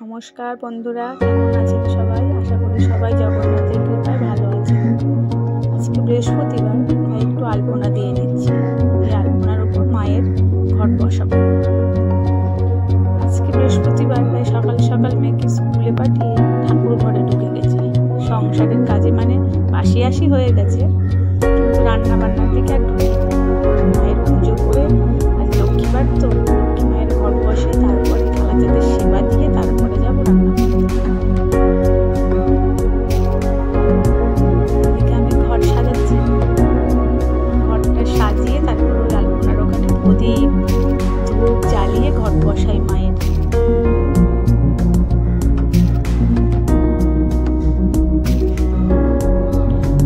নমস্কার বন্ধুরা, কেমন আছেন সবাই? আশা করি সবাই জগন্নাথের কৃপায় ভালো আছেন। আজকে বৃহস্পতিবার, তাই একটু আলপনা দিয়ে নিচ্ছি। এই আলপনার উপর মায়ের ঘট বসাবো। আজকে বৃহস্পতিবার, তাই সকাল সকাল মেয়েকে স্কুলে পাঠিয়ে ঠাকুর ঘরে ঢুকে গেছি। সংসারের কাজে মানে বাসি হয়ে গেছে, কিন্তু রান্না বান্নার দিকে আর ঢুকি মায়ের পুজো করে। আজ লক্ষ্মীবার, তো লক্ষ্মী মায়ের ঘট বসে তারপরে খালাজাদের সেবা দিয়ে তারপরে যাবো রান্না করতে। এদিকে আমি ঘট সাজাচ্ছি। ঘরটা সাজিয়ে তারপর ওই আলপনার ওখানে প্রদীপ ধূপ জ্বালিয়ে ঘট বসাই মায়ের।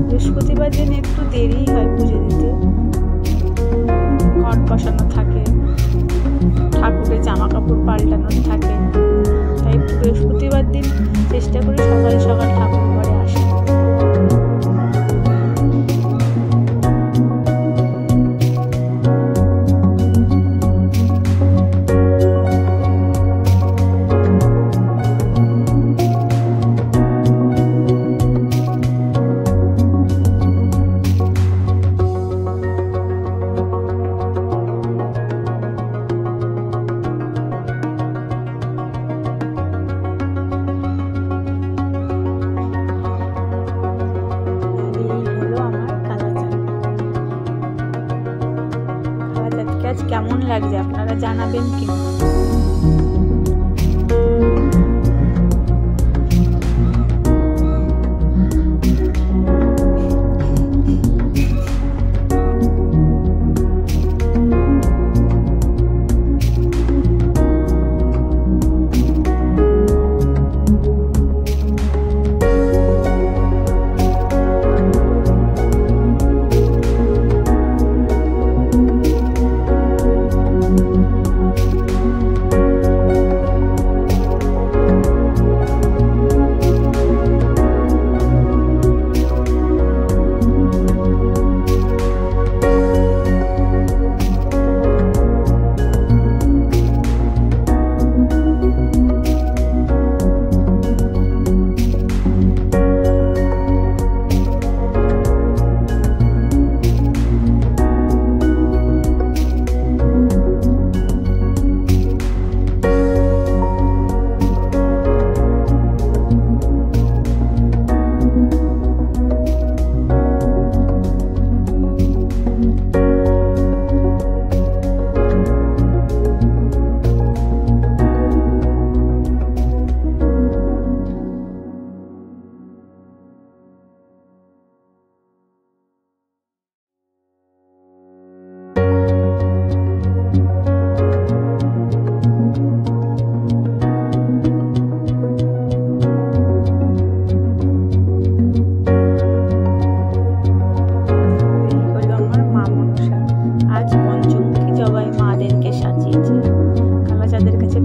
বৃহস্পতিবার দিন একটু দেরি হয় পুজো দিতে, ঘট বসানো থাকে, ঠাকুরের জামা কাপড় পাল্টানোর থাকে, তাই বৃহস্পতিবার দিন চেষ্টা করি সকাল সকাল ঠাকুর ঘরে আসা। আজ কেমন লাগছে আপনারা জানাবেন কিন্তু।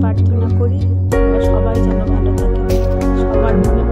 প্রার্থনা করি সবাই যেন ভালো থাকে, সবার মনে